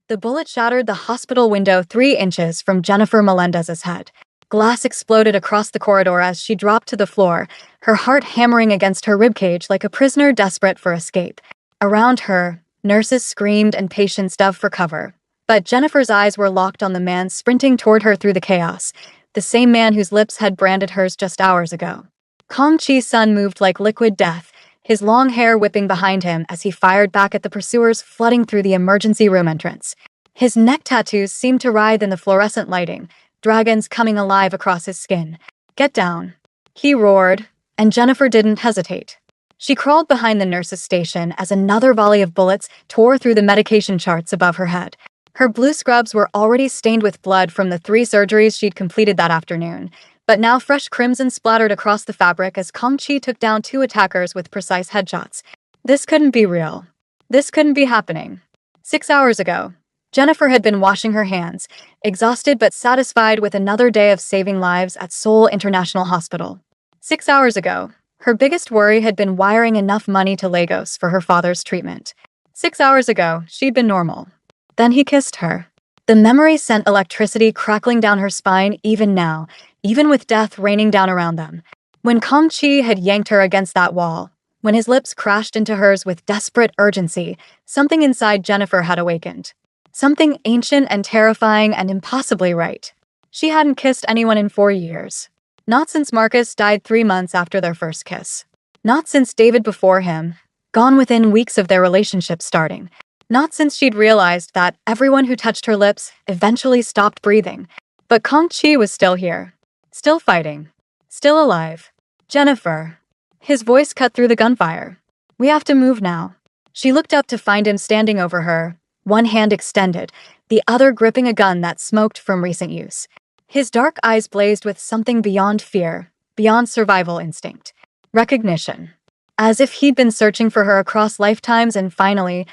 The bullet shattered the hospital window 3 inches from Jennifer Melendez's head. Glass exploded across the corridor as she dropped to the floor, her heart hammering against her ribcage like a prisoner desperate for escape. Around her, nurses screamed and patients dove for cover. But Jennifer's eyes were locked on the man sprinting toward her through the chaos, the same man whose lips had branded hers just hours ago. Kong Chi's son moved like liquid death, his long hair whipping behind him as he fired back at the pursuers flooding through the emergency room entrance. His neck tattoos seemed to writhe in the fluorescent lighting, dragons coming alive across his skin. "Get down," he roared, and Jennifer didn't hesitate. She crawled behind the nurse's station as another volley of bullets tore through the medication charts above her head. Her blue scrubs were already stained with blood from the 3 surgeries she'd completed that afternoon, but now fresh crimson splattered across the fabric as Kong Chi took down 2 attackers with precise headshots. This couldn't be real. This couldn't be happening. 6 hours ago, Jennifer had been washing her hands, exhausted but satisfied with another day of saving lives at Seoul International Hospital. 6 hours ago, her biggest worry had been wiring enough money to Lagos for her father's treatment. 6 hours ago, she'd been normal. Then he kissed her. The memory sent electricity crackling down her spine even now, even with death raining down around them. When Kong Chi had yanked her against that wall, when his lips crashed into hers with desperate urgency, something inside Jennifer had awakened. Something ancient and terrifying and impossibly right. She hadn't kissed anyone in 4 years. Not since Marcus died 3 months after their first kiss. Not since David before him, gone within weeks of their relationship starting. Not since she'd realized that everyone who touched her lips eventually stopped breathing. But Kong Chi was still here. Still fighting. Still alive. "Jennifer." His voice cut through the gunfire. "We have to move now." She looked up to find him standing over her, one hand extended, the other gripping a gun that smoked from recent use. His dark eyes blazed with something beyond fear, beyond survival instinct. Recognition. As if he'd been searching for her across lifetimes and finally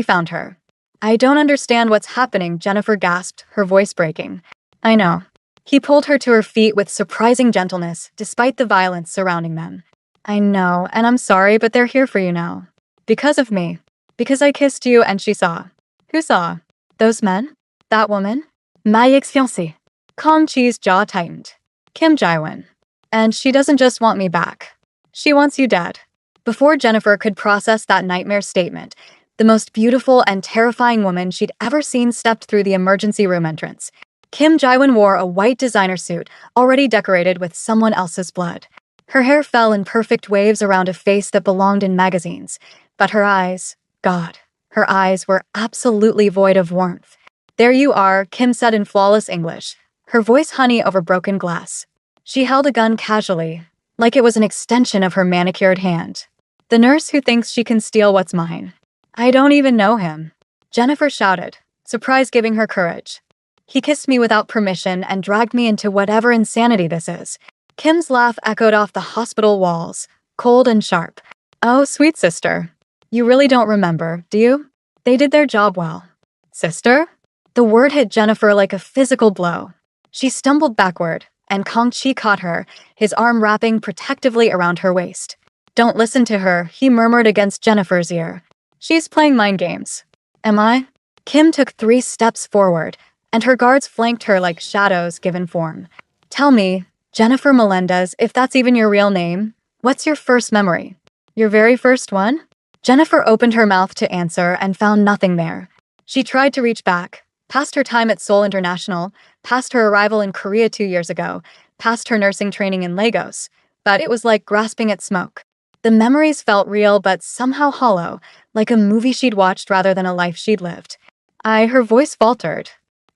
found her. "I don't understand what's happening," Jennifer gasped, her voice breaking. "I know." He pulled her to her feet with surprising gentleness, despite the violence surrounding them. "I know, and I'm sorry, but they're here for you now. Because of me. Because I kissed you and she saw." "Who saw? Those men? That woman?" "My ex-fiancé." Kong Chi's jaw tightened. "Kim Jae-won. And she doesn't just want me back. She wants you dead." Before Jennifer could process that nightmare statement, the most beautiful and terrifying woman she'd ever seen stepped through the emergency room entrance. Kim Jae-won wore a white designer suit, already decorated with someone else's blood. Her hair fell in perfect waves around a face that belonged in magazines, but her eyes, God, her eyes were absolutely void of warmth. "There you are," Kim said in flawless English, her voice honey over broken glass. She held a gun casually, like it was an extension of her manicured hand. "The nurse who thinks she can steal what's mine. I don't even know him," Jennifer shouted, surprise giving her courage. "He kissed me without permission and dragged me into whatever insanity this is." Kim's laugh echoed off the hospital walls, cold and sharp. "Oh, sweet sister. You really don't remember, do you? They did their job well." "Sister?" The word hit Jennifer like a physical blow. She stumbled backward, and Kong Chi caught her, his arm wrapping protectively around her waist. "Don't listen to her," he murmured against Jennifer's ear. "She's playing mind games." "Am I?" Kim took 3 steps forward, and her guards flanked her like shadows given form. "Tell me, Jennifer Melendez, if that's even your real name, what's your first memory? Your very first one?" Jennifer opened her mouth to answer and found nothing there. She tried to reach back, past her time at Seoul International, past her arrival in Korea 2 years ago, past her nursing training in Lagos, but it was like grasping at smoke. The memories felt real but somehow hollow, like a movie she'd watched rather than a life she'd lived. Her voice faltered.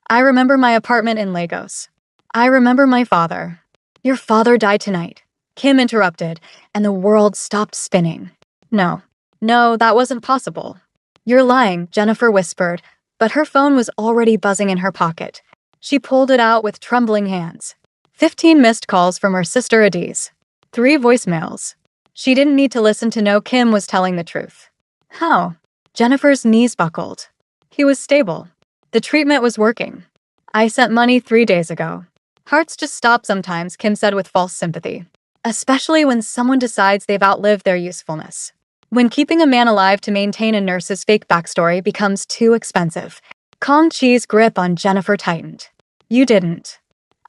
"I remember my apartment in Lagos. I remember my father." "Your father died tonight," Kim interrupted, and the world stopped spinning. No, that wasn't possible." "You're lying," Jennifer whispered, but her phone was already buzzing in her pocket. She pulled it out with trembling hands. 15 missed calls from her sister Adiz. 3 voicemails. She didn't need to listen to know Kim was telling the truth. "How?" Jennifer's knees buckled. "He was stable. The treatment was working. I sent money 3 days ago." "Hearts just stop sometimes," Kim said with false sympathy. "Especially when someone decides they've outlived their usefulness. When keeping a man alive to maintain a nurse's fake backstory becomes too expensive." Kong Chi's grip on Jennifer tightened. You didn't.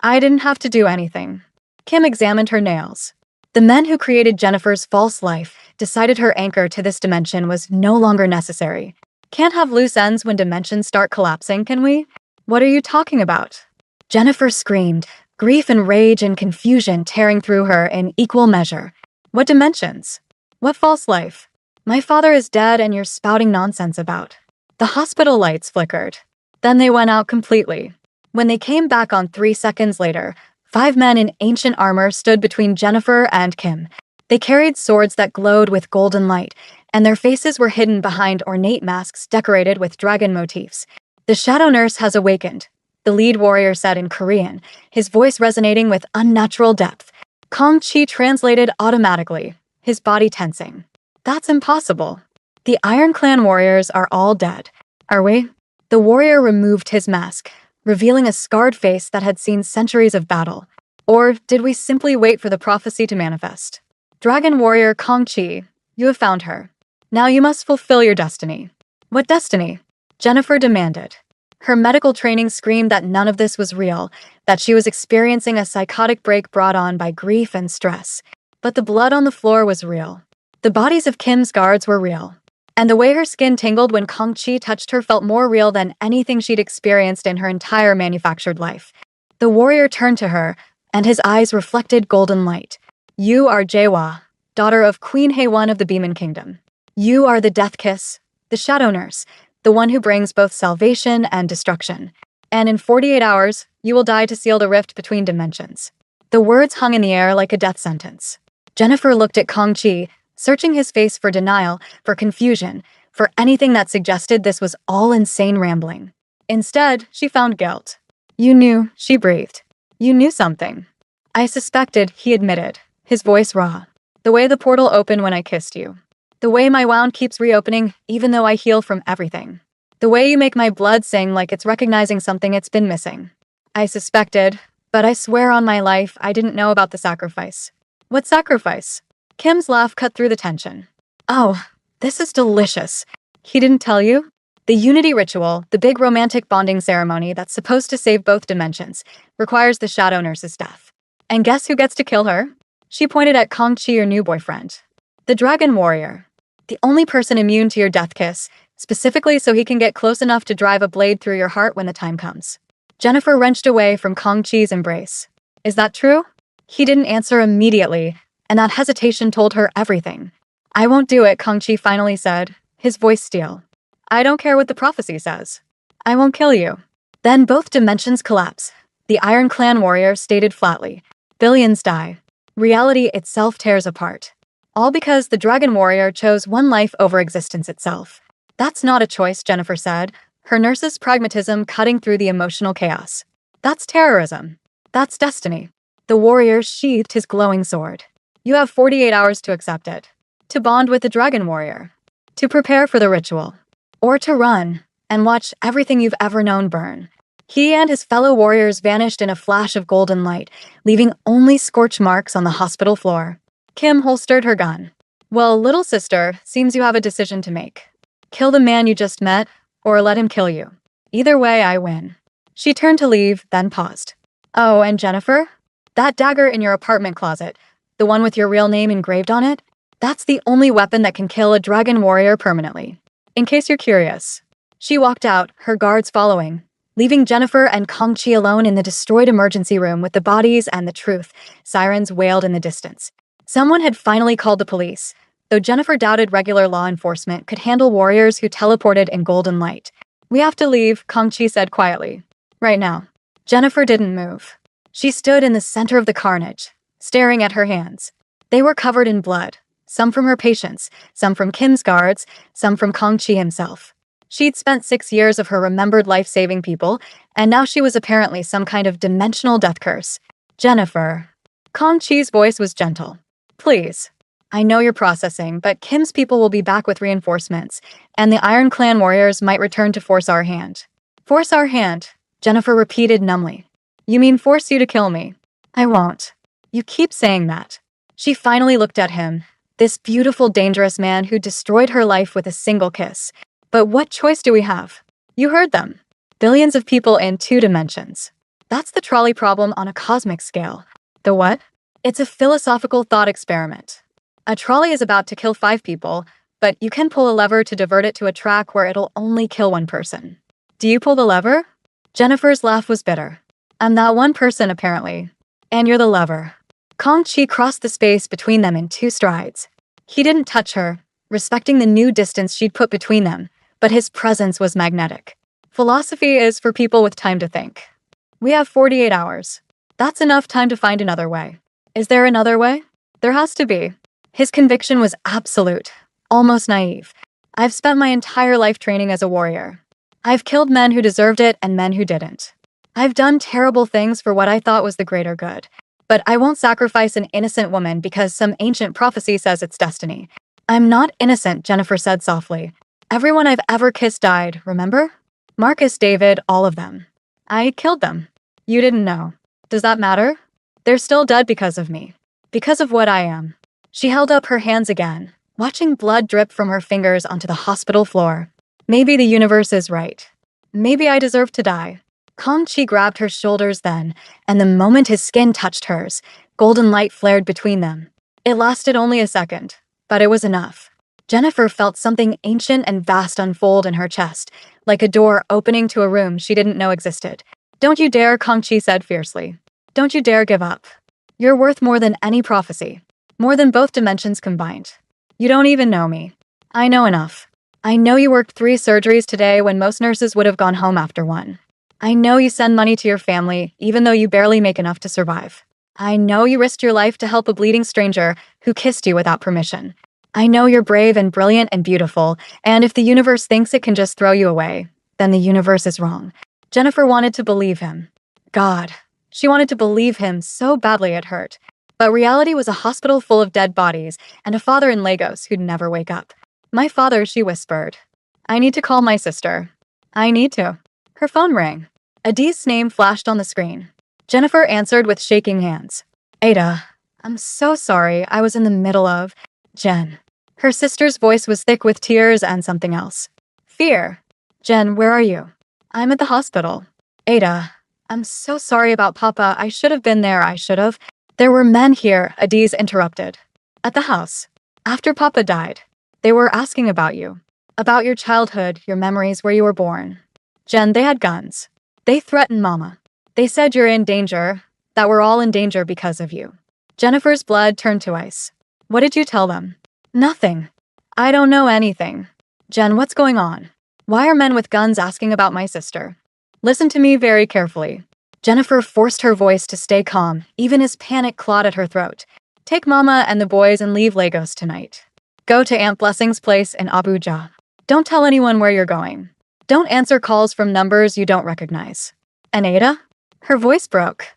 I didn't have to do anything. Kim examined her nails. The men who created Jennifer's false life decided her anchor to this dimension was no longer necessary. Can't have loose ends when dimensions start collapsing, can we? What are you talking about? Jennifer screamed, grief and rage and confusion tearing through her in equal measure. What dimensions? What false life? My father is dead and you're spouting nonsense about. The hospital lights flickered. Then they went out completely. When they came back on 3 seconds later, 5 men in ancient armor stood between Jennifer and Kim. They carried swords that glowed with golden light, and their faces were hidden behind ornate masks decorated with dragon motifs. The Shadow Nurse has awakened, the lead warrior said in Korean, his voice resonating with unnatural depth. Kong Chi translated automatically, his body tensing. That's impossible. The Iron Clan warriors are all dead. Are we? The warrior removed his mask, revealing a scarred face that had seen centuries of battle. Or did we simply wait for the prophecy to manifest? Dragon warrior Kong Chi, you have found her. Now you must fulfill your destiny. What destiny? Jennifer demanded. Her medical training screamed that none of this was real, that she was experiencing a psychotic break brought on by grief and stress. But the blood on the floor was real. The bodies of Kim's guards were real. And the way her skin tingled when Kong Chi touched her felt more real than anything she'd experienced in her entire manufactured life. The warrior turned to her, and his eyes reflected golden light. You are Jaewa, daughter of Queen Haewon of the Beeman Kingdom. You are the Death Kiss, the Shadow Nurse, the one who brings both salvation and destruction. And in 48 hours, you will die to seal the rift between dimensions. The words hung in the air like a death sentence. Jennifer looked at Kong Chi, searching his face for denial, for confusion, for anything that suggested this was all insane rambling. Instead, she found guilt. You knew, she breathed. You knew something. I suspected, he admitted, his voice raw. The way the portal opened when I kissed you. The way my wound keeps reopening, even though I heal from everything. The way you make my blood sing like it's recognizing something it's been missing. I suspected, but I swear on my life I didn't know about the sacrifice. What sacrifice? Kim's laugh cut through the tension. Oh, this is delicious. He didn't tell you? The Unity Ritual, the big romantic bonding ceremony that's supposed to save both dimensions, requires the Shadow Nurse's death. And guess who gets to kill her? She pointed at Kong Chi, your new boyfriend. The Dragon Warrior. The only person immune to your death kiss, specifically so he can get close enough to drive a blade through your heart when the time comes. Jennifer wrenched away from Kong Chi's embrace. Is that true? He didn't answer immediately, and that hesitation told her everything. I won't do it, Kong Chi finally said, his voice steel. I don't care what the prophecy says. I won't kill you. Then both dimensions collapse. The Iron Clan warrior stated flatly. Billions die. Reality itself tears apart. All because the Dragon Warrior chose one life over existence itself. That's not a choice, Jennifer said, her nurse's pragmatism cutting through the emotional chaos. That's terrorism. That's destiny. The warrior sheathed his glowing sword. You have 48 hours to accept it. To bond with the Dragon Warrior. To prepare for the ritual. Or to run and watch everything you've ever known burn. He and his fellow warriors vanished in a flash of golden light, leaving only scorch marks on the hospital floor. Kim holstered her gun. Well, little sister, seems you have a decision to make. Kill the man you just met, or let him kill you. Either way, I win. She turned to leave, then paused. Oh, and Jennifer? That dagger in your apartment closet, the one with your real name engraved on it? That's the only weapon that can kill a Dragon Warrior permanently. In case you're curious. She walked out, her guards following, leaving Jennifer and Kong Chi alone in the destroyed emergency room with the bodies and the truth. Sirens wailed in the distance. Someone had finally called the police, though Jennifer doubted regular law enforcement could handle warriors who teleported in golden light. We have to leave, Kong Chi said quietly. Right now. Jennifer didn't move. She stood in the center of the carnage, staring at her hands. They were covered in blood, some from her patients, some from Kim's guards, some from Kong Chi himself. She'd spent 6 years of her remembered life saving people, and now she was apparently some kind of dimensional death curse. Jennifer. Kong Chi's voice was gentle. Please. I know you're processing, but Kim's people will be back with reinforcements, and the Iron Clan warriors might return to force our hand. Force our hand, Jennifer repeated numbly. You mean force you to kill me? I won't. You keep saying that. She finally looked at him, this beautiful, dangerous man who destroyed her life with a single kiss. But what choice do we have? You heard them. Billions of people in 2 dimensions. That's the trolley problem on a cosmic scale. The what? It's a philosophical thought experiment. A trolley is about to kill 5 people, but you can pull a lever to divert it to a track where it'll only kill 1 person. Do you pull the lever? Jennifer's laugh was bitter. I'm that 1 person, apparently. And you're the lever. Kong Chi crossed the space between them in 2 strides. He didn't touch her, respecting the new distance she'd put between them, but his presence was magnetic. Philosophy is for people with time to think. We have 48 hours. That's enough time to find another way. Is there another way? There has to be. His conviction was absolute, almost naive. I've spent my entire life training as a warrior. I've killed men who deserved it and men who didn't. I've done terrible things for what I thought was the greater good. But I won't sacrifice an innocent woman because some ancient prophecy says it's destiny. I'm not innocent, Jennifer said softly. Everyone I've ever kissed died, remember? Marcus, David, all of them. I killed them. You didn't know. Does that matter? They're still dead because of me. Because of what I am. She held up her hands again, watching blood drip from her fingers onto the hospital floor. Maybe the universe is right. Maybe I deserve to die. Kong Chi grabbed her shoulders then, and the moment his skin touched hers, golden light flared between them. It lasted only a second, but it was enough. Jennifer felt something ancient and vast unfold in her chest, like a door opening to a room she didn't know existed. Don't you dare, Kong Chi said fiercely. Don't you dare give up. You're worth more than any prophecy. More than both dimensions combined. You don't even know me. I know enough. I know you worked 3 surgeries today when most nurses would have gone home after 1. I know you send money to your family, even though you barely make enough to survive. I know you risked your life to help a bleeding stranger who kissed you without permission. I know you're brave and brilliant and beautiful, and if the universe thinks it can just throw you away, then the universe is wrong. Jennifer wanted to believe him. God. She wanted to believe him so badly it hurt. But reality was a hospital full of dead bodies and a father in Lagos who'd never wake up. My father, she whispered. I need to call my sister. I need to. Her phone rang. Adi's name flashed on the screen. Jennifer answered with shaking hands. Ada, I'm so sorry. I was in the middle of... Jen. Her sister's voice was thick with tears and something else. Fear. Jen, where are you? I'm at the hospital. Ada, I'm so sorry about Papa. I should have been there. I should have. There were men here, Adiz interrupted. At the house. After Papa died. They were asking about you. About your childhood, your memories, where you were born. Jen, they had guns. They threatened Mama. They said you're in danger, that we're all in danger because of you. Jennifer's blood turned to ice. What did you tell them? Nothing. I don't know anything. Jen, what's going on? Why are men with guns asking about my sister? Listen to me very carefully. Jennifer forced her voice to stay calm, even as panic clawed at her throat. Take Mama and the boys and leave Lagos tonight. Go to Aunt Blessing's place in Abuja. Don't tell anyone where you're going. Don't answer calls from numbers you don't recognize. And Ada? Her voice broke.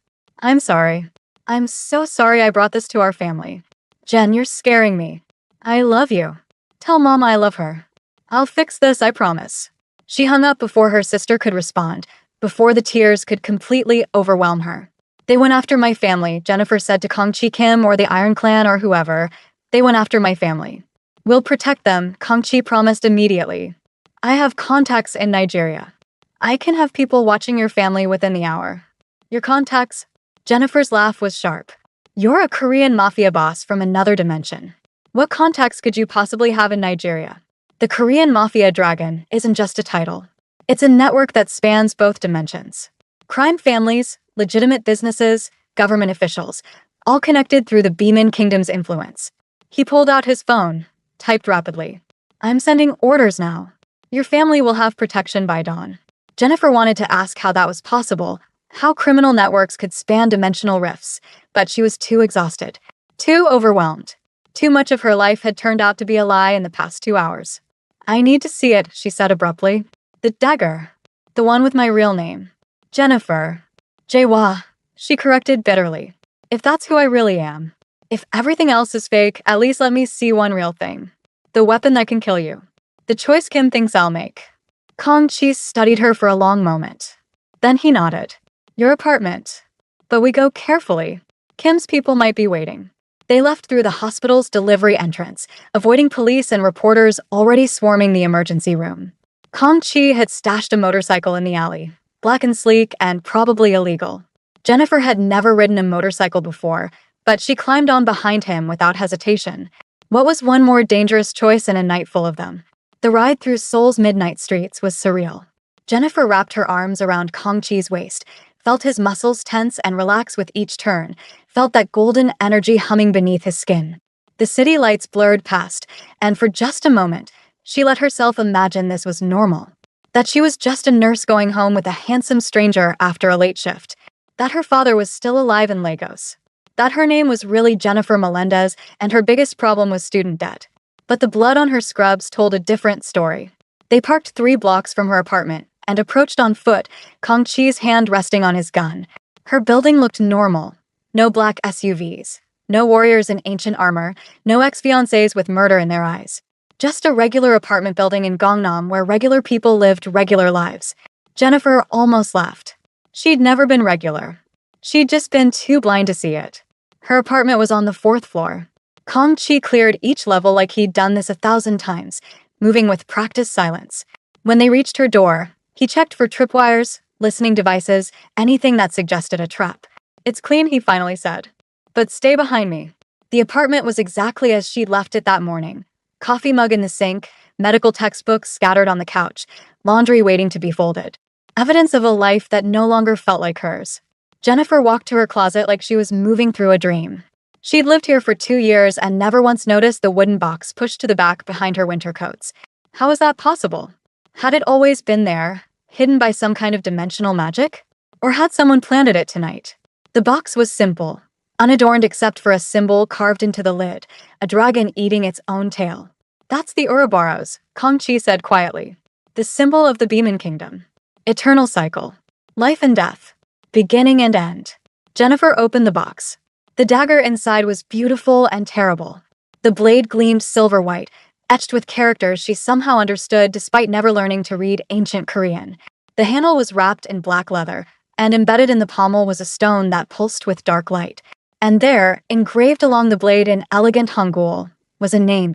I'm sorry. I'm so sorry I brought this to our family. Jen, you're scaring me. I love you. Tell Mama I love her. I'll fix this, I promise. She hung up before her sister could respond, before the tears could completely overwhelm her. They went after my family, Jennifer said to Kong Chi Kim or the Iron Clan or whoever. They went after my family. We'll protect them, Kong Chi promised immediately. I have contacts in Nigeria. I can have people watching your family within the hour. Your contacts? Jennifer's laugh was sharp. You're a Korean mafia boss from another dimension. What contacts could you possibly have in Nigeria? The Korean Mafia Dragon isn't just a title. It's a network that spans both dimensions. Crime families, legitimate businesses, government officials, all connected through the Beeman Kingdom's influence. He pulled out his phone, typed rapidly. I'm sending orders now. Your family will have protection by dawn. Jennifer wanted to ask how that was possible, how criminal networks could span dimensional rifts, but she was too exhausted, too overwhelmed. Too much of her life had turned out to be a lie in the past 2 hours. I need to see it, she said abruptly. The dagger. The one with my real name. Jennifer. Jaewa, she corrected bitterly. If that's who I really am. If everything else is fake, at least let me see one real thing. The weapon that can kill you. The choice Kim thinks I'll make. Kong Chi studied her for a long moment. Then he nodded. Your apartment. But we go carefully. Kim's people might be waiting. They left through the hospital's delivery entrance, avoiding police and reporters already swarming the emergency room. Kong Chi had stashed a motorcycle in the alley, black and sleek and probably illegal. Jennifer had never ridden a motorcycle before, but she climbed on behind him without hesitation. What was one more dangerous choice in a night full of them? The ride through Seoul's midnight streets was surreal. Jennifer wrapped her arms around Kong Chi's waist, felt his muscles tense and relax with each turn, felt that golden energy humming beneath his skin. The city lights blurred past, and for just a moment, she let herself imagine this was normal. That she was just a nurse going home with a handsome stranger after a late shift. That her father was still alive in Lagos. That her name was really Jennifer Melendez and her biggest problem was student debt. But the blood on her scrubs told a different story. They parked 3 blocks from her apartment and approached on foot, Kong Chi's hand resting on his gun. Her building looked normal. No black SUVs. No warriors in ancient armor. No ex-fiancés with murder in their eyes. Just a regular apartment building in Gangnam where regular people lived regular lives. Jennifer almost laughed. She'd never been regular. She'd just been too blind to see it. Her apartment was on the 4th floor. Kong Chi cleared each level like he'd done this 1,000 times, moving with practiced silence. When they reached her door, he checked for tripwires, listening devices, anything that suggested a trap. "It's clean," he finally said. "But stay behind me." The apartment was exactly as she'd left it that morning. Coffee mug in the sink, medical textbooks scattered on the couch, laundry waiting to be folded. Evidence of a life that no longer felt like hers. Jennifer walked to her closet like she was moving through a dream. She'd lived here for 2 years and never once noticed the wooden box pushed to the back behind her winter coats. How was that possible? Had it always been there, hidden by some kind of dimensional magic? Or had someone planted it tonight? The box was simple, unadorned except for a symbol carved into the lid, a dragon eating its own tail. "That's the Ouroboros," Kong Chi said quietly. "The symbol of the Beeman Kingdom. Eternal cycle. Life and death. Beginning and end." Jennifer opened the box. The dagger inside was beautiful and terrible. The blade gleamed silver white, etched with characters she somehow understood despite never learning to read ancient Korean. The handle was wrapped in black leather, and embedded in the pommel was a stone that pulsed with dark light. And there, engraved along the blade in elegant Hangul, was a name.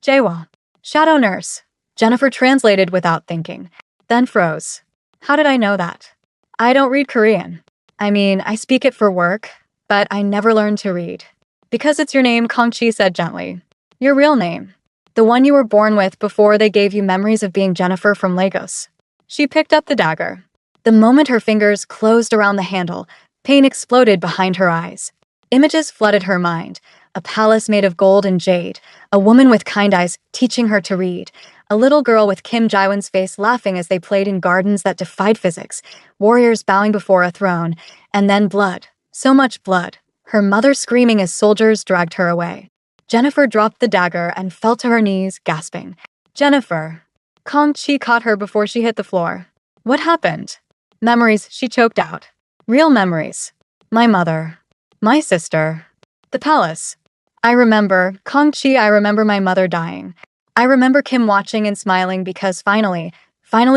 Jaewa. Shadow Nurse. Jennifer translated without thinking, then froze. How did I know that? I don't read Korean. I mean, I speak it for work, but I never learned to read. "Because it's your name," Kong Chi said gently. "Your real name. The one you were born with before they gave you memories of being Jennifer from Lagos." She picked up the dagger. The moment her fingers closed around the handle, pain exploded behind her eyes. Images flooded her mind. A palace made of gold and jade, a woman with kind eyes teaching her to read, a little girl with Kim Ji-won's face laughing as they played in gardens that defied physics, warriors bowing before a throne, and then blood. So much blood. Her mother screaming as soldiers dragged her away. Jennifer dropped the dagger and fell to her knees, gasping. "Jennifer." Kong Chi caught her before she hit the floor. "What happened?" "Memories," she choked out. "Real memories. My mother. My sister. The palace. I remember, Kong Chi, I remember my mother dying. I remember Kim watching and smiling because finally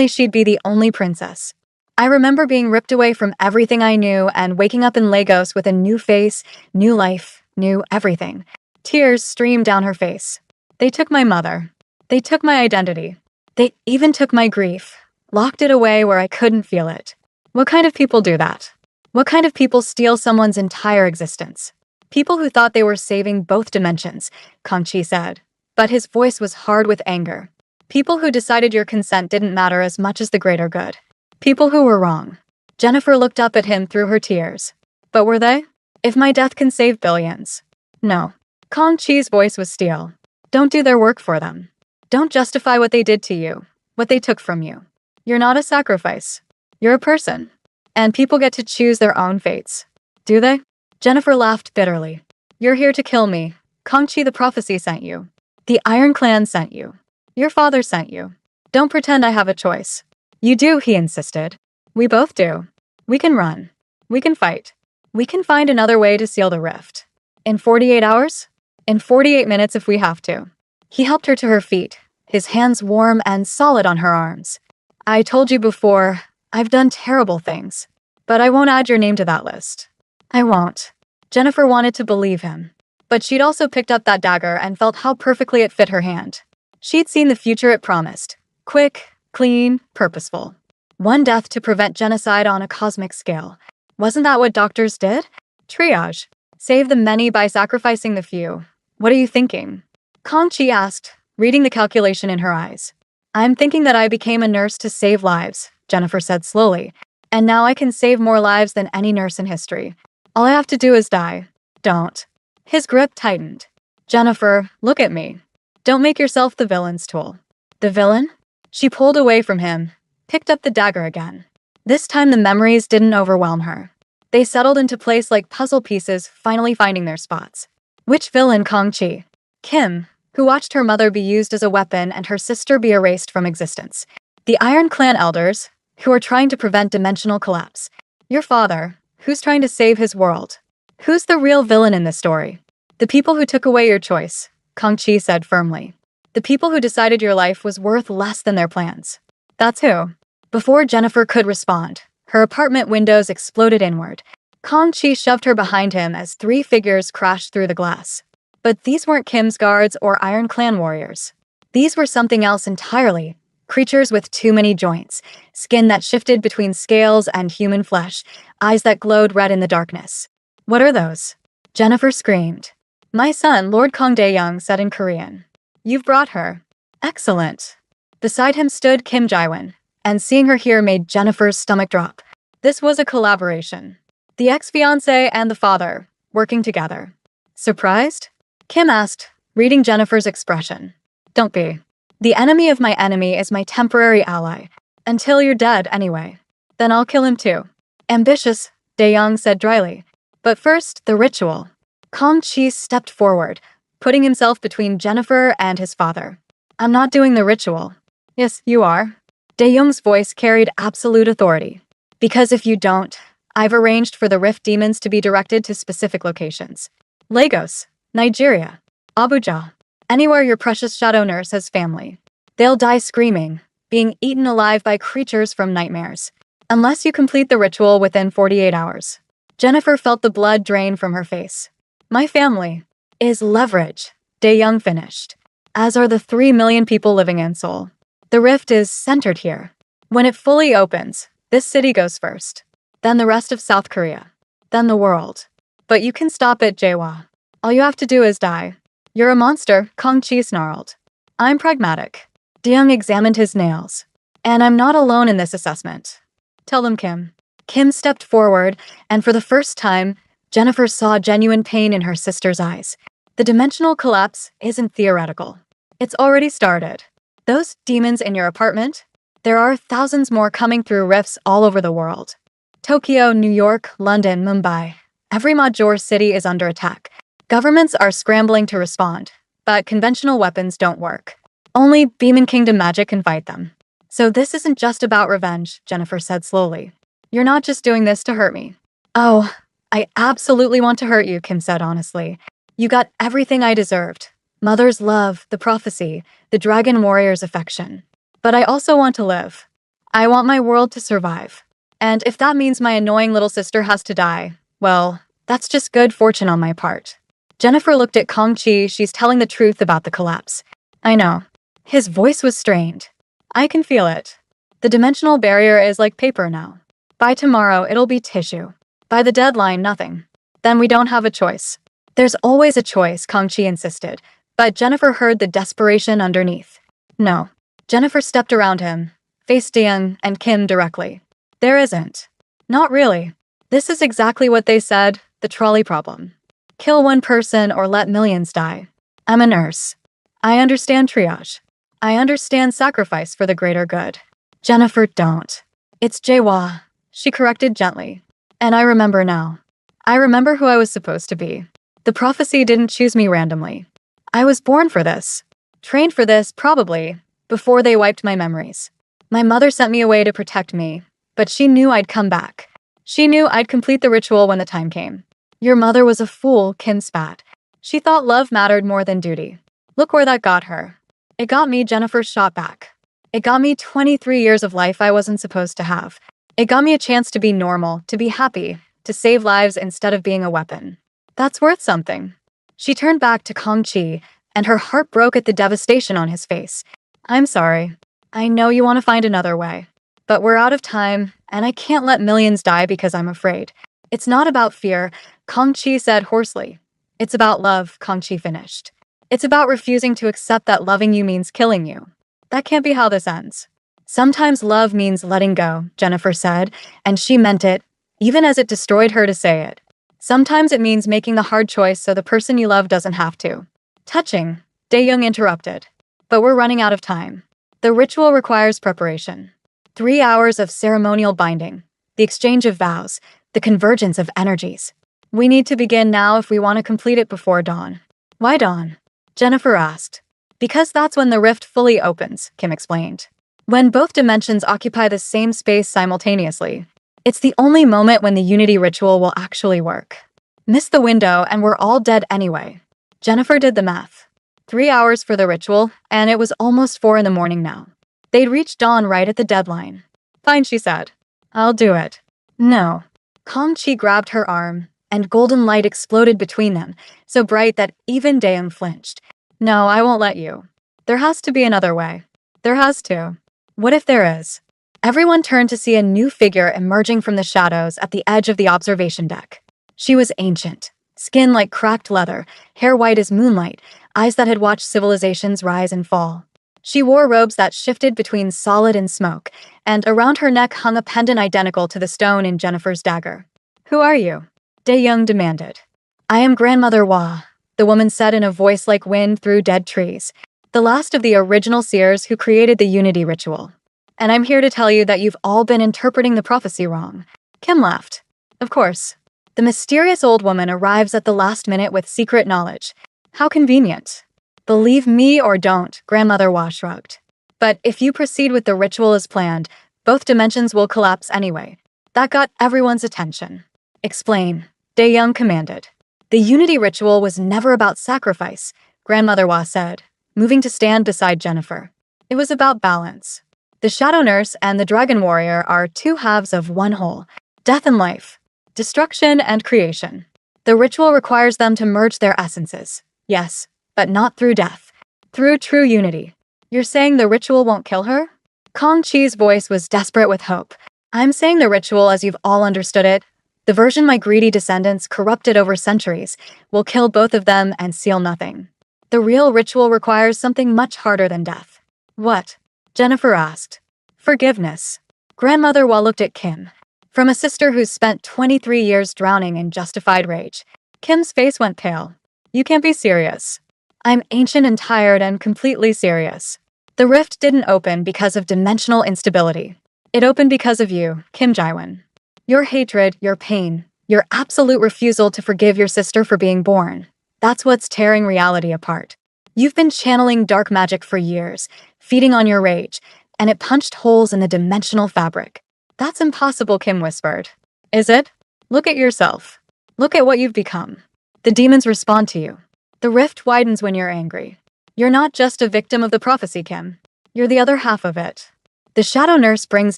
she'd be the only princess. I remember being ripped away from everything I knew and waking up in Lagos with a new face, new life, new everything." Tears streamed down her face. "They took my mother. They took my identity. They even took my grief, locked it away where I couldn't feel it. What kind of people do that? What kind of people steal someone's entire existence? People who thought they were saving both dimensions," Kong Chi said. But his voice was hard with anger. "People who decided your consent didn't matter as much as the greater good. People who were wrong." Jennifer looked up at him through her tears. "But were they? If my death can save billions." "No." Kong Chi's voice was steel. "Don't do their work for them. Don't justify what they did to you, what they took from you. You're not a sacrifice. You're a person. And people get to choose their own fates. Do they?" Jennifer laughed bitterly. "You're here to kill me. Kong Chi, the prophecy sent you. The Iron Clan sent you. Your father sent you. Don't pretend I have a choice." "You do," he insisted. "We both do. We can run. We can fight. We can find another way to seal the rift. In 48 hours? In 48 minutes if we have to." He helped her to her feet, his hands warm and solid on her arms. "I told you before, I've done terrible things. But I won't add your name to that list. I won't." Jennifer wanted to believe him. But she'd also picked up that dagger and felt how perfectly it fit her hand. She'd seen the future it promised. Quick, Clean, purposeful. One death to prevent genocide on a cosmic scale. Wasn't that what doctors did? Triage. Save the many by sacrificing the few. What are you thinking? Kang Chi asked, reading the calculation in her eyes. I'm thinking that I became a nurse to save lives, Jennifer said slowly. And now I can save more lives than any nurse in history. All I have to do is die. Don't. His grip tightened. Jennifer, look at me. Don't make yourself the villain's tool. The villain? She pulled away from him, picked up the dagger again. This time the memories didn't overwhelm her. They settled into place like puzzle pieces, finally finding their spots. Which villain? Kang Chi? Kim, who watched her mother be used as a weapon and her sister be erased from existence. The Iron Clan elders, who are trying to prevent dimensional collapse. Your father, who's trying to save his world. Who's the real villain in this story? The people who took away your choice, Kang Chi said firmly. The people who decided your life was worth less than their plans. That's who. Before Jennifer could respond, her apartment windows exploded inward. Kang Chi shoved her behind him as three figures crashed through the glass. But these weren't Kim's guards or Iron Clan warriors. These were something else entirely. Creatures with too many joints, skin that shifted between scales and human flesh, eyes that glowed red in the darkness. What are those? Jennifer screamed. My son, Lord Kang Dae-young said in Korean. You've brought her. Excellent. Beside him stood Kim Jae-won, and seeing her here made Jennifer's stomach drop. This was a collaboration. The ex-fiancé and the father, working together. Surprised? Kim asked, reading Jennifer's expression. Don't be. The enemy of my enemy is my temporary ally. Until you're dead, anyway. Then I'll kill him too. Ambitious, Dae-young said dryly. But first, the ritual. Kang Chi stepped forward, putting himself between Jennifer and his father. I'm not doing the ritual. Yes, you are. Dae-young's voice carried absolute authority. Because if you don't, I've arranged for the Rift demons to be directed to specific locations. Lagos, Nigeria, Abuja, anywhere your precious shadow nurse has family. They'll die screaming, being eaten alive by creatures from nightmares. Unless you complete the ritual within 48 hours. Jennifer felt the blood drain from her face. My family is leverage, Dae-young finished. As are the 3 million people living in Seoul. The rift is centered here. When it fully opens, this city goes first. Then the rest of South Korea. Then the world. But you can stop it, Jae-won. All you have to do is die. You're a monster, Kang Chi snarled. I'm pragmatic. Dae-young examined his nails. And I'm not alone in this assessment. Tell them, Kim. Kim stepped forward, and for the first time, Jennifer saw genuine pain in her sister's eyes. The dimensional collapse isn't theoretical. It's already started. Those demons in your apartment? There are thousands more coming through rifts all over the world. Tokyo, New York, London, Mumbai. Every major city is under attack. Governments are scrambling to respond, but conventional weapons don't work. Only Demon Kingdom magic can fight them. So this isn't just about revenge, Jennifer said slowly. You're not just doing this to hurt me. Oh, I absolutely want to hurt you, Kim said honestly. You got everything I deserved. Mother's love, the prophecy, the dragon warrior's affection. But I also want to live. I want my world to survive. And if that means my annoying little sister has to die, well, that's just good fortune on my part. Jennifer looked at Kang Chi. She's telling the truth about the collapse. I know. His voice was strained. I can feel it. The dimensional barrier is like paper now. By tomorrow, it'll be tissue. By the deadline, nothing. Then we don't have a choice. There's always a choice, Kang Chi insisted, but Jennifer heard the desperation underneath. No. Jennifer stepped around him, faced Dae-young and Kim directly. There isn't. Not really. This is exactly what they said, the trolley problem. Kill one person or let millions die. I'm a nurse. I understand triage. I understand sacrifice for the greater good. Jennifer, don't. It's Jae-won, she corrected gently. And I remember now. I remember who I was supposed to be. The prophecy didn't choose me randomly. I was born for this. Trained for this, probably, before they wiped my memories. My mother sent me away to protect me, but she knew I'd come back. She knew I'd complete the ritual when the time came. Your mother was a fool, Kim spat. She thought love mattered more than duty. Look where that got her. It got me, Jennifer shot back. It got me 23 years of life I wasn't supposed to have. It got me a chance to be normal, to be happy, to save lives instead of being a weapon. That's worth something. She turned back to Kang Chi, and her heart broke at the devastation on his face. I'm sorry. I know you want to find another way. But we're out of time, and I can't let millions die because I'm afraid. It's not about fear, Kang Chi said hoarsely. It's about love, Kang Chi finished. It's about refusing to accept that loving you means killing you. That can't be how this ends. Sometimes love means letting go, Jennifer said, and she meant it, even as it destroyed her to say it. Sometimes it means making the hard choice so the person you love doesn't have to. Touching, Dae-young interrupted. But we're running out of time. The ritual requires preparation. 3 hours of ceremonial binding, the exchange of vows, the convergence of energies. We need to begin now if we want to complete it before dawn. Why dawn? Jennifer asked. Because that's when the rift fully opens, Kim explained. When both dimensions occupy the same space simultaneously. It's the only moment when the unity ritual will actually work. Miss the window and we're all dead anyway. Jennifer did the math. 3 hours for the ritual, and it was almost 4 in the morning now. They'd reached dawn right at the deadline. Fine, she said. I'll do it. No. Kang Chi grabbed her arm, and golden light exploded between them, so bright that even Dae-young flinched. No, I won't let you. There has to be another way. There has to. What if there is? Everyone turned to see a new figure emerging from the shadows at the edge of the observation deck. She was ancient, skin like cracked leather, hair white as moonlight, eyes that had watched civilizations rise and fall. She wore robes that shifted between solid and smoke, and around her neck hung a pendant identical to the stone in Jennifer's dagger. Who are you? Dae-young demanded. I am Grandmother Hua, the woman said in a voice like wind through dead trees, the last of the original seers who created the unity ritual. And I'm here to tell you that you've all been interpreting the prophecy wrong. Kim laughed. Of course. The mysterious old woman arrives at the last minute with secret knowledge. How convenient. Believe me or don't, Grandmother Hua shrugged. But if you proceed with the ritual as planned, both dimensions will collapse anyway. That got everyone's attention. Explain, Dae-young commanded. The unity ritual was never about sacrifice, Grandmother Hua said, moving to stand beside Jennifer. It was about balance. The Shadow Nurse and the Dragon Warrior are two halves of one whole. Death and life. Destruction and creation. The ritual requires them to merge their essences. Yes, but not through death. Through true unity. You're saying the ritual won't kill her? Kang Chi's voice was desperate with hope. I'm saying the ritual as you've all understood it, the version my greedy descendants corrupted over centuries, will kill both of them and seal nothing. The real ritual requires something much harder than death. What? Jennifer asked. Forgiveness. Grandmother Hua looked at Kim. From a sister who's spent 23 years drowning in justified rage. Kim's face went pale. You can't be serious. I'm ancient and tired and completely serious. The rift didn't open because of dimensional instability. It opened because of you, Kim Jae-won. Your hatred, your pain, your absolute refusal to forgive your sister for being born. That's what's tearing reality apart. You've been channeling dark magic for years, feeding on your rage, and it punched holes in the dimensional fabric. That's impossible, Kim whispered. Is it? Look at yourself. Look at what you've become. The demons respond to you. The rift widens when you're angry. You're not just a victim of the prophecy, Kim. You're the other half of it. The Shadow Nurse brings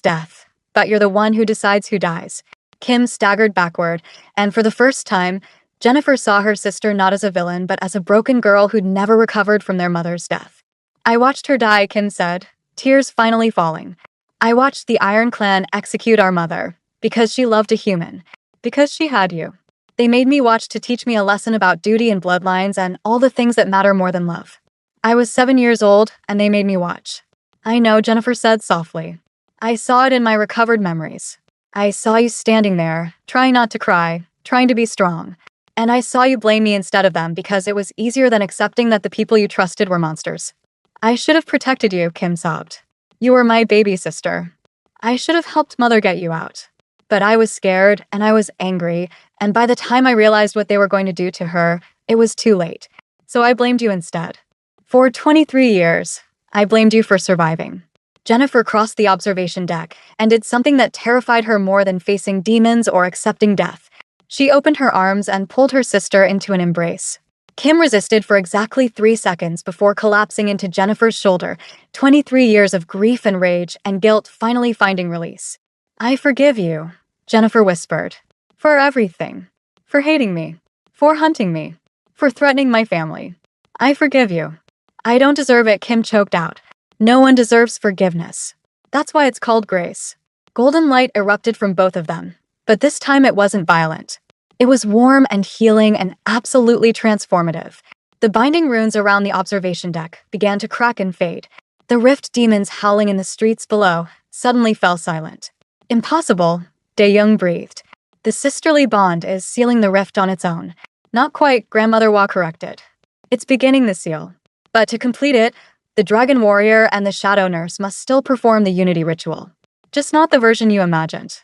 death, but you're the one who decides who dies. Kim staggered backward, and for the first time, Jennifer saw her sister not as a villain, but as a broken girl who'd never recovered from their mother's death. I watched her die, Kim said, tears finally falling. I watched the Iron Clan execute our mother, because she loved a human, because she had you. They made me watch to teach me a lesson about duty and bloodlines and all the things that matter more than love. I was 7 years old, and they made me watch. I know, Jennifer said softly. I saw it in my recovered memories. I saw you standing there, trying not to cry, trying to be strong. And I saw you blame me instead of them because it was easier than accepting that the people you trusted were monsters. I should have protected you, Kim sobbed. You were my baby sister. I should have helped Mother get you out. But I was scared, and I was angry, and by the time I realized what they were going to do to her, it was too late. So I blamed you instead. For 23 years, I blamed you for surviving. Jennifer crossed the observation deck and did something that terrified her more than facing demons or accepting death. She opened her arms and pulled her sister into an embrace. Kim resisted for exactly 3 seconds before collapsing into Jennifer's shoulder, 23 years of grief and rage and guilt finally finding release. I forgive you, Jennifer whispered. For everything. For hating me. For hunting me. For threatening my family. I forgive you. I don't deserve it, Kim choked out. No one deserves forgiveness. That's why it's called grace. Golden light erupted from both of them, but this time it wasn't violent. It was warm and healing and absolutely transformative. The binding runes around the observation deck began to crack and fade. The rift demons howling in the streets below suddenly fell silent. Impossible, De Young breathed. The sisterly bond is sealing the rift on its own. Not quite, Grandmother Wa corrected. It's beginning the seal. But to complete it, the Dragon Warrior and the Shadow Nurse must still perform the Unity ritual. Just not the version you imagined.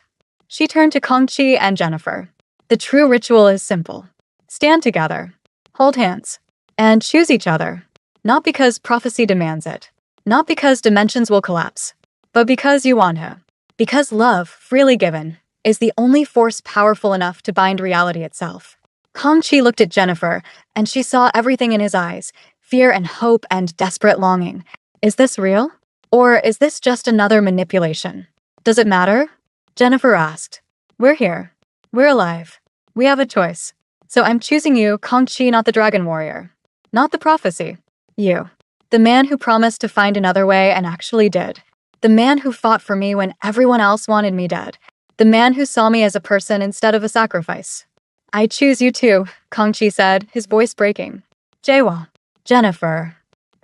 She turned to Kongqi and Jennifer. The true ritual is simple. Stand together, hold hands, and choose each other. Not because prophecy demands it. Not because dimensions will collapse. But because you want to. Because love, freely given, is the only force powerful enough to bind reality itself. Kongqi looked at Jennifer, and she saw everything in his eyes, fear and hope and desperate longing. Is this real? Or is this just another manipulation? Does it matter? Jennifer asked. We're here. We're alive. We have a choice. So I'm choosing you, Kongqi, not the Dragon Warrior. Not the prophecy. You. The man who promised to find another way and actually did. The man who fought for me when everyone else wanted me dead. The man who saw me as a person instead of a sacrifice. I choose you too, Kongqi said, his voice breaking. Jaewa. Jennifer.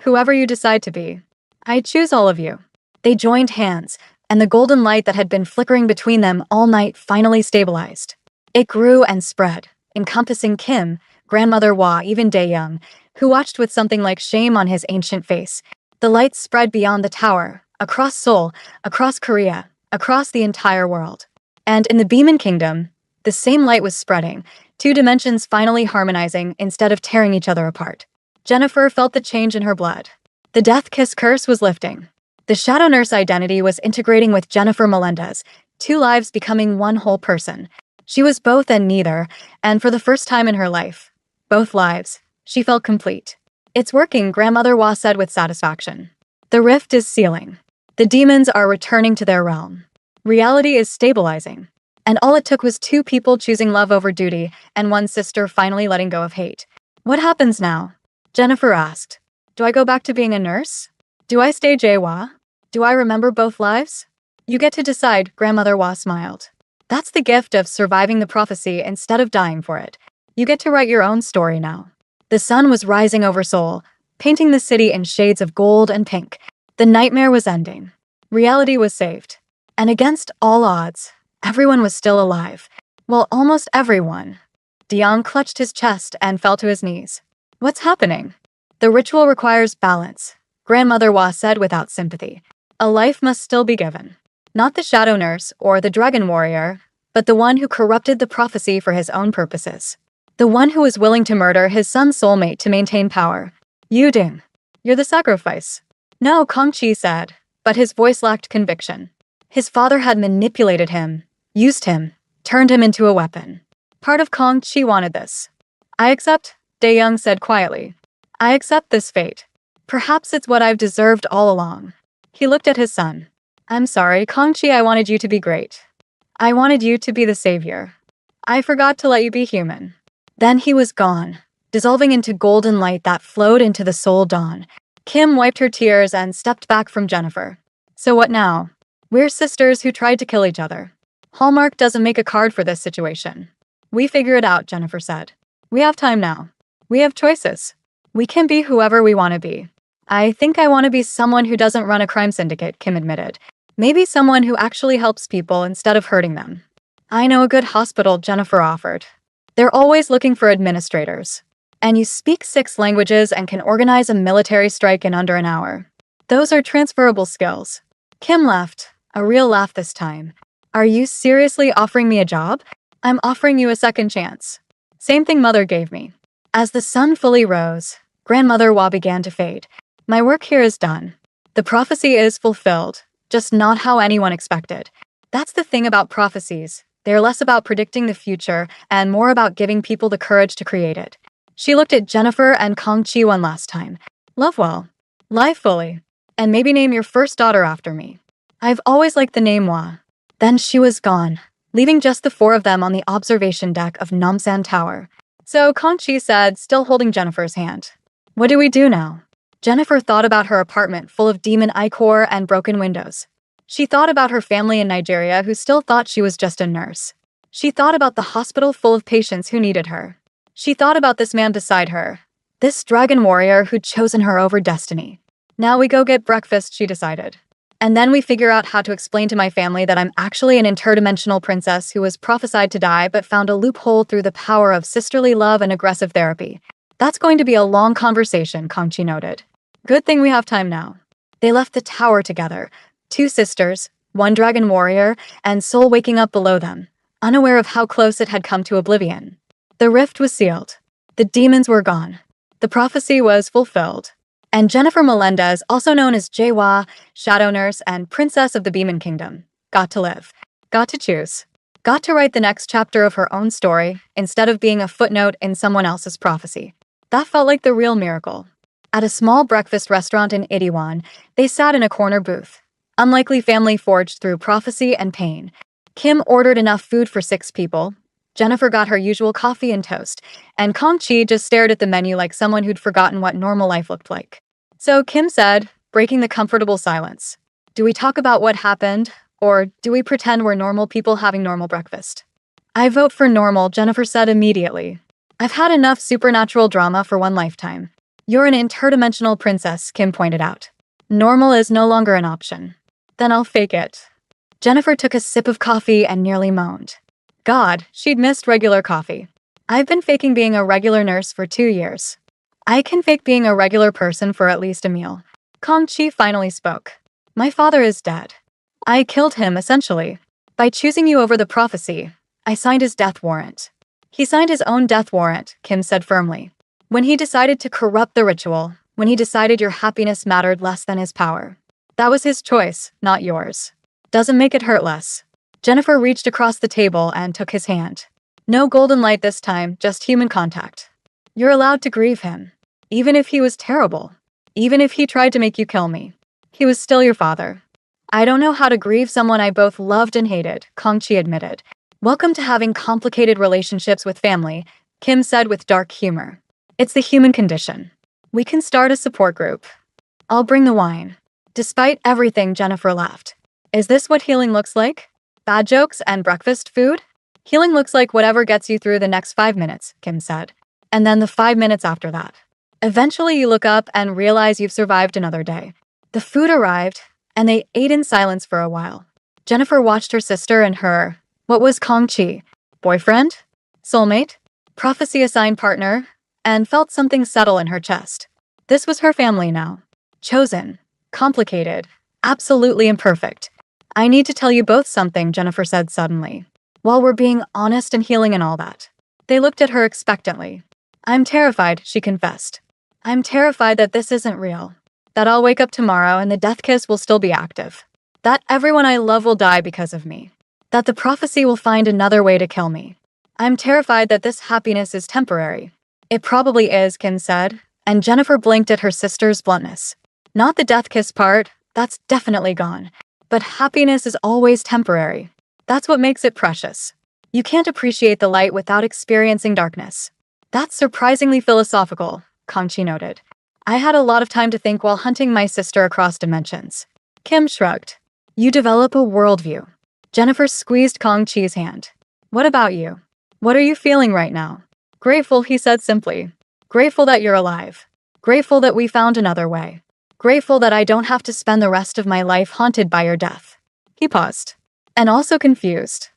Whoever you decide to be. I choose all of you. They joined hands, and the golden light that had been flickering between them all night finally stabilized. It grew and spread, encompassing Kim, Grandmother Wa, even Daeyoung, who watched with something like shame on his ancient face. The light spread beyond the tower, across Seoul, across Korea, across the entire world. And in the Beeman Kingdom, the same light was spreading, two dimensions finally harmonizing instead of tearing each other apart. Jennifer felt the change in her blood. The death kiss curse was lifting. The Shadow Nurse identity was integrating with Jennifer Melendez, two lives becoming one whole person. She was both and neither, and for the first time in her life, both lives, she felt complete. It's working, Grandmother Wa said with satisfaction. The rift is sealing. The demons are returning to their realm. Reality is stabilizing. And all it took was two people choosing love over duty and one sister finally letting go of hate. What happens now? Jennifer asked. Do I go back to being a nurse? Do I stay Jaewa? Do I remember both lives? You get to decide, Grandmother Wa smiled. That's the gift of surviving the prophecy instead of dying for it. You get to write your own story now. The sun was rising over Seoul, painting the city in shades of gold and pink. The nightmare was ending. Reality was saved. And against all odds, everyone was still alive. Well, almost everyone. Dion clutched his chest and fell to his knees. What's happening? The ritual requires balance, Grandmother Wa said without sympathy. A life must still be given. Not the Shadow Nurse or the Dragon Warrior, but the one who corrupted the prophecy for his own purposes. The one who was willing to murder his son's soulmate to maintain power. You Ding. You're the sacrifice. No, Kongqi said, but his voice lacked conviction. His father had manipulated him, used him, turned him into a weapon. Part of Kongqi wanted this. I accept, Daeyoung said quietly. I accept this fate. Perhaps it's what I've deserved all along. He looked at his son. I'm sorry, Kongqi, I wanted you to be great. I wanted you to be the savior. I forgot to let you be human. Then he was gone, dissolving into golden light that flowed into the soul dawn. Kim wiped her tears and stepped back from Jennifer. So what now? We're sisters who tried to kill each other. Hallmark doesn't make a card for this situation. We figure it out, Jennifer said. We have time now. We have choices. We can be whoever we want to be. I think I want to be someone who doesn't run a crime syndicate, Kim admitted. Maybe someone who actually helps people instead of hurting them. I know a good hospital, Jennifer offered. They're always looking for administrators. And you speak 6 languages and can organize a military strike in under an hour. Those are transferable skills. Kim laughed, a real laugh this time. Are you seriously offering me a job? I'm offering you a second chance. Same thing Mother gave me. As the sun fully rose, Grandmother Wa began to fade. My work here is done. The prophecy is fulfilled, just not how anyone expected. That's the thing about prophecies. They're less about predicting the future and more about giving people the courage to create it. She looked at Jennifer and Kongqi one last time. Love well. Live fully. And maybe name your first daughter after me. I've always liked the name Wa. Then she was gone, leaving just the 4 of them on the observation deck of Namsan Tower. So Kongqi said, still holding Jennifer's hand. What do we do now? Jennifer thought about her apartment full of demon ichor and broken windows. She thought about her family in Nigeria who still thought she was just a nurse. She thought about the hospital full of patients who needed her. She thought about this man beside her, this dragon warrior who'd chosen her over destiny. Now we go get breakfast, she decided. And then we figure out how to explain to my family that I'm actually an interdimensional princess who was prophesied to die but found a loophole through the power of sisterly love and aggressive therapy. That's going to be a long conversation, Kangchi noted. Good thing we have time now. They left the tower together, two sisters, one dragon warrior, and Soul waking up below them, unaware of how close it had come to oblivion. The rift was sealed. The demons were gone. The prophecy was fulfilled. And Jennifer Melendez, also known as Jaewa, Shadow Nurse, and Princess of the Demon Kingdom, got to live, got to choose, got to write the next chapter of her own story instead of being a footnote in someone else's prophecy. That felt like the real miracle. At a small breakfast restaurant in Itaewon, they sat in a corner booth. Unlikely family forged through prophecy and pain. Kim ordered enough food for 6 people. Jennifer got her usual coffee and toast, and Kangchi just stared at the menu like someone who'd forgotten what normal life looked like. So Kim said, breaking the comfortable silence, "Do we talk about what happened, or do we pretend we're normal people having normal breakfast?" "I vote for normal," Jennifer said immediately. "I've had enough supernatural drama for one lifetime." "You're an interdimensional princess," Kim pointed out. "Normal is no longer an option." "Then I'll fake it." Jennifer took a sip of coffee and nearly moaned. God, she'd missed regular coffee. "I've been faking being a regular nurse for 2 years. I can fake being a regular person for at least a meal." Kangchi finally spoke. "My father is dead. I killed him, essentially. By choosing you over the prophecy, I signed his death warrant." "He signed his own death warrant," Kim said firmly. "When he decided to corrupt the ritual, when he decided your happiness mattered less than his power. That was his choice, not yours. Doesn't make it hurt less." Jennifer reached across the table and took his hand. "No golden light this time, just human contact. You're allowed to grieve him. Even if he was terrible. Even if he tried to make you kill me. He was still your father." "I don't know how to grieve someone I both loved and hated," Kangchi admitted. "Welcome to having complicated relationships with family," Kim said with dark humor. "It's the human condition. We can start a support group. I'll bring the wine." Despite everything, Jennifer laughed. "Is this what healing looks like? Bad jokes and breakfast food?" "Healing looks like whatever gets you through the next 5 minutes," Kim said. "And then the 5 minutes after that. Eventually you look up and realize you've survived another day." The food arrived, and they ate in silence for a while. Jennifer watched her sister and her, what was Kangchi? Boyfriend? Soulmate? Prophecy-assigned partner? And felt something settle in her chest. This was her family now. Chosen. Complicated. Absolutely imperfect. "I need to tell you both something," Jennifer said suddenly. "While we're being honest and healing and all that." They looked at her expectantly. "I'm terrified," she confessed. "I'm terrified that this isn't real. That I'll wake up tomorrow and the death kiss will still be active. That everyone I love will die because of me. That the prophecy will find another way to kill me. I'm terrified that this happiness is temporary." "It probably is," Kim said, and Jennifer blinked at her sister's bluntness. "Not the death kiss part, that's definitely gone. But happiness is always temporary. That's what makes it precious. You can't appreciate the light without experiencing darkness." "That's surprisingly philosophical," Kangchi noted. "I had a lot of time to think while hunting my sister across dimensions." Kim shrugged. "You develop a worldview." Jennifer squeezed Kangchi's hand. "What about you? What are you feeling right now?" "Grateful," he said simply. "Grateful that you're alive. Grateful that we found another way. Grateful that I don't have to spend the rest of my life haunted by your death." He paused. "And also confused.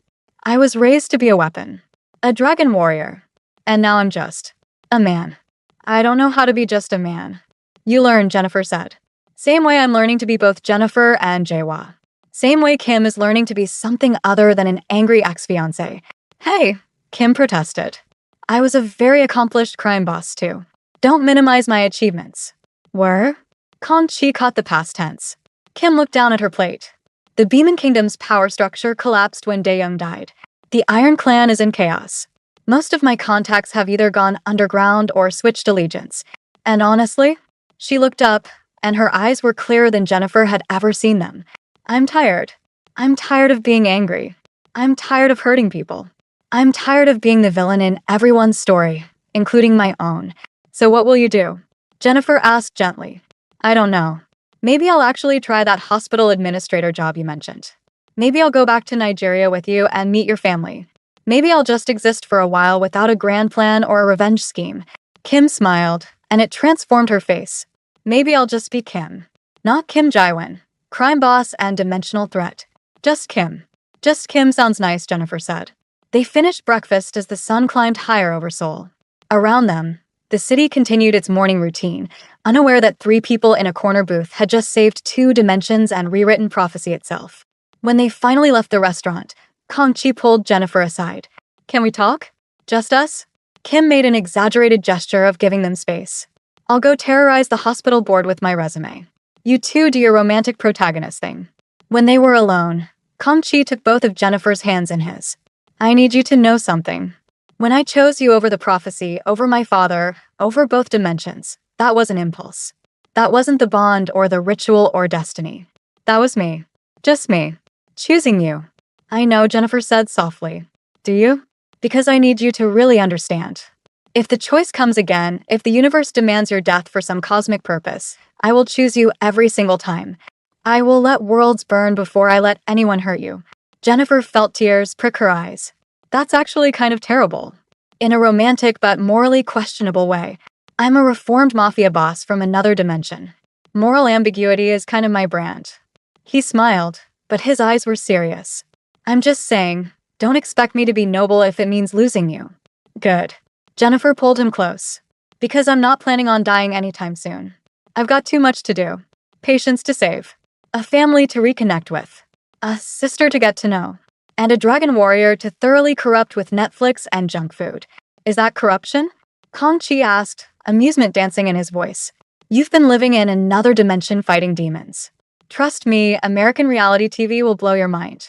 I was raised to be a weapon. A dragon warrior. And now I'm just a man. I don't know how to be just a man." "You learn," Jennifer said. "Same way I'm learning to be both Jennifer and Jaewa. Same way Kim is learning to be something other than an angry ex-fiancé." "Hey," Kim protested. "I was a very accomplished crime boss too. Don't minimize my achievements." "Were?" Kangchi caught the past tense. Kim looked down at her plate. "The Demon Kingdom's power structure collapsed when Daeyoung died. The Iron Clan is in chaos. Most of my contacts have either gone underground or switched allegiance. And honestly," she looked up, and her eyes were clearer than Jennifer had ever seen them. "I'm tired. I'm tired of being angry. I'm tired of hurting people. I'm tired of being the villain in everyone's story, including my own." "So what will you do?" Jennifer asked gently. I don't know. Maybe I'll actually try that hospital administrator job you mentioned. Maybe I'll go back to Nigeria with you and meet your family. Maybe I'll just exist for a while without a grand plan or a revenge scheme. Kim smiled, and it transformed her face. Maybe I'll just be Kim. Not Kim Jaiwon, crime boss and dimensional threat. Just Kim. Just Kim sounds nice, Jennifer said. They finished breakfast as the sun climbed higher over Seoul. Around them, the city continued its morning routine, unaware that 3 people in a corner booth had just saved 2 dimensions and rewritten prophecy itself. When they finally left the restaurant, Kong-chi pulled Jennifer aside. Can we talk? Just us? Kim made an exaggerated gesture of giving them space. I'll go terrorize the hospital board with my resume. You two do your romantic protagonist thing. When they were alone, Kong-chi took both of Jennifer's hands in his. I need you to know something. When I chose you over the prophecy, over my father, over both dimensions, that was an impulse. That wasn't the bond or the ritual or destiny. That was me. Just me. Choosing you. I know, Jennifer said softly. Do you? Because I need you to really understand. If the choice comes again, if the universe demands your death for some cosmic purpose, I will choose you every single time. I will let worlds burn before I let anyone hurt you. Jennifer felt tears prick her eyes. That's actually kind of terrible. In a romantic but morally questionable way. I'm a reformed mafia boss from another dimension. Moral ambiguity is kind of my brand. He smiled, but his eyes were serious. I'm just saying, don't expect me to be noble if it means losing you. Good. Jennifer pulled him close. Because I'm not planning on dying anytime soon. I've got too much to do. Patience to save. A family to reconnect with. A sister to get to know. And a dragon warrior to thoroughly corrupt with Netflix and junk food. Is that corruption? Kong-chi asked, amusement dancing in his voice. You've been living in another dimension fighting demons. Trust me, American reality TV will blow your mind.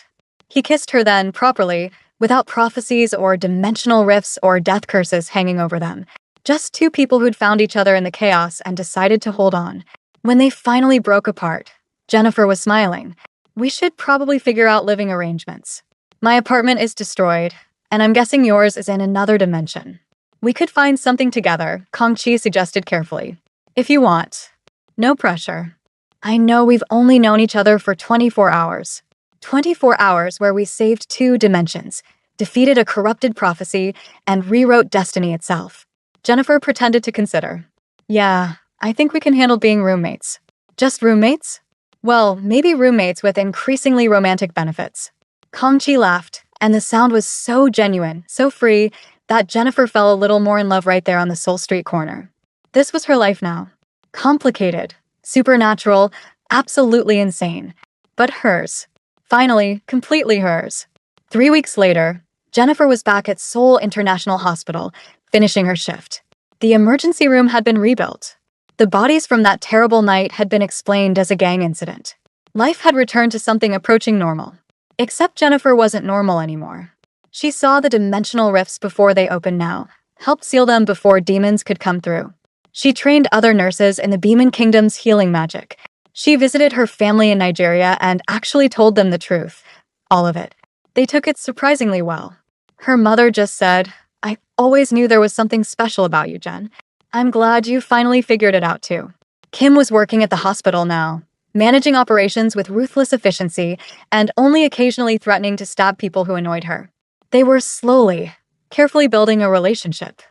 He kissed her then, properly, without prophecies or dimensional rifts or death curses hanging over them. Just 2 people who'd found each other in the chaos and decided to hold on. When they finally broke apart, Jennifer was smiling. We should probably figure out living arrangements. My apartment is destroyed, and I'm guessing yours is in another dimension. We could find something together, Kong-chi suggested carefully. If you want. No pressure. I know we've only known each other for 24 hours. 24 hours where we saved 2 dimensions, defeated a corrupted prophecy, and rewrote destiny itself. Jennifer pretended to consider. Yeah, I think we can handle being roommates. Just roommates? Well, maybe roommates with increasingly romantic benefits. Kong-chi laughed, and the sound was so genuine, so free, that Jennifer fell a little more in love right there on the Seoul Street corner. This was her life now. Complicated, supernatural, absolutely insane. But hers. Finally, completely hers. 3 weeks later, Jennifer was back at Seoul International Hospital, finishing her shift. The emergency room had been rebuilt. The bodies from that terrible night had been explained as a gang incident. Life had returned to something approaching normal. Except Jennifer wasn't normal anymore. She saw the dimensional rifts before they opened now, helped seal them before demons could come through. She trained other nurses in the Beeman Kingdom's healing magic. She visited her family in Nigeria and actually told them the truth. All of it. They took it surprisingly well. Her mother just said, I always knew there was something special about you, Jen. I'm glad you finally figured it out too. Kim was working at the hospital now, managing operations with ruthless efficiency and only occasionally threatening to stab people who annoyed her. They were slowly, carefully building a relationship.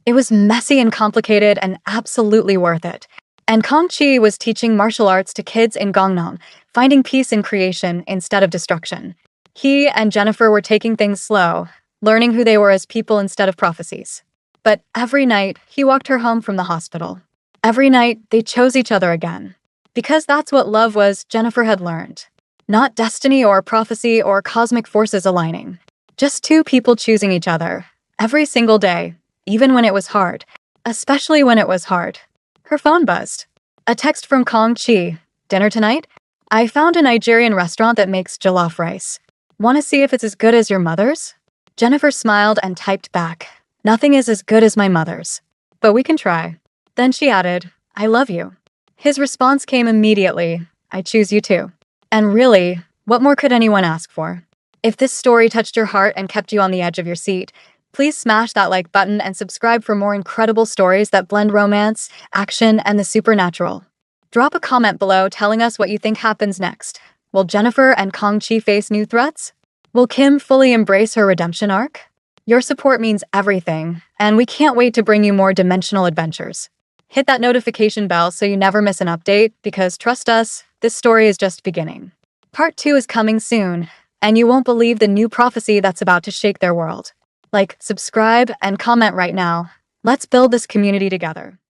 It was messy and complicated and absolutely worth it. And Kong-chi was teaching martial arts to kids in Gangnam, finding peace in creation instead of destruction. He and Jennifer were taking things slow, learning who they were as people instead of prophecies. But every night, he walked her home from the hospital. Every night, they chose each other again. Because that's what love was, Jennifer had learned. Not destiny or prophecy or cosmic forces aligning. Just 2 people choosing each other. Every single day, even when it was hard. Especially when it was hard. Her phone buzzed. A text from Kong-chi. Dinner tonight? I found a Nigerian restaurant that makes jollof rice. Want to see if it's as good as your mother's? Jennifer smiled and typed back. Nothing is as good as my mother's. But we can try. Then she added, I love you. His response came immediately. I choose you too. And really, what more could anyone ask for? If this story touched your heart and kept you on the edge of your seat, please smash that like button and subscribe for more incredible stories that blend romance, action, and the supernatural. Drop a comment below telling us what you think happens next. Will Jennifer and Kang-chi face new threats? Will Kim fully embrace her redemption arc? Your support means everything, and we can't wait to bring you more dimensional adventures. Hit that notification bell so you never miss an update, because trust us, this story is just beginning. Part 2 is coming soon, and you won't believe the new prophecy that's about to shake their world. Like, subscribe, and comment right now. Let's build this community together.